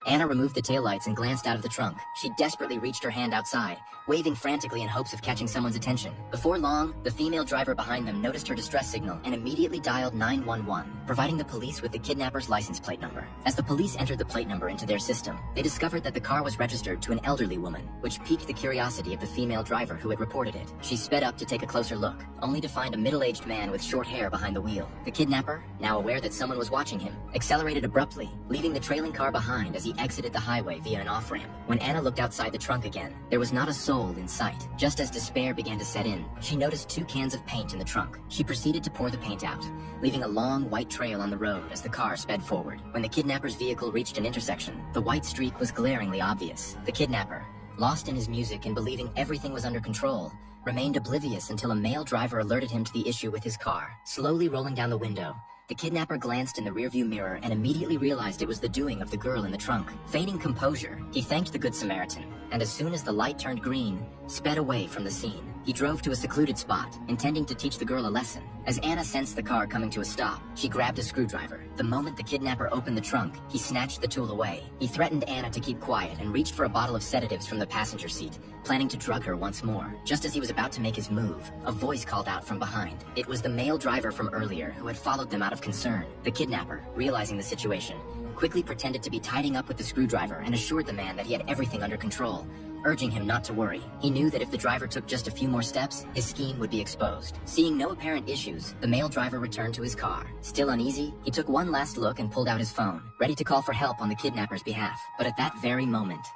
Anna removed the taillights and glanced out of the trunk. She desperately reached her hand outside, waving frantically in hopes of catching someone's attention. Before long, the female driver behind them noticed her distress signal and immediately dialed 911, providing the police with the kidnapper's license plate number. As the police entered the plate number into their system, they discovered that the car was registered to an elderly woman, which piqued the curiosity of the female driver who had reported it. She sped up to take a closer look, only to find a middle-aged man with short hair behind the wheel. The kidnapper, now aware that someone was watching him, accelerated abruptly, leaving the trailing car behind as he exited the highway via an off-ramp. When Anna looked outside the trunk again, there was not a soul in sight. Just as despair began to set in, she noticed 2 cans of paint in the trunk. She proceeded to pour the paint out, leaving a long white trail on the road as the car sped forward. When the kidnapper's vehicle reached an intersection, the white streak was glaringly obvious. The kidnapper, lost in his music and believing everything was under control, remained oblivious until a male driver alerted him to the issue with his car. Slowly rolling down the window, the kidnapper glanced in the rearview mirror and immediately realized it was the doing of the girl in the trunk. Feigning composure, he thanked the Good Samaritan, and as soon as the light turned green, sped away from the scene. He drove to a secluded spot, intending to teach the girl a lesson. As Anna sensed the car coming to a stop, she grabbed a screwdriver. The moment the kidnapper opened the trunk, he snatched the tool away. He threatened Anna to keep quiet and reached for a bottle of sedatives from the passenger seat, planning to drug her once more. Just as he was about to make his move, a voice called out from behind. It was the male driver from earlier who had followed them out of concern. The kidnapper, realizing the situation, quickly pretended to be tidying up with the screwdriver and assured the man that he had everything under control, urging him not to worry. He knew that if the driver took just a few more steps, his scheme would be exposed. Seeing no apparent issues, the male driver returned to his car. Still uneasy, he took one last look and pulled out his phone, ready to call for help on the kidnapper's behalf. But at that very moment,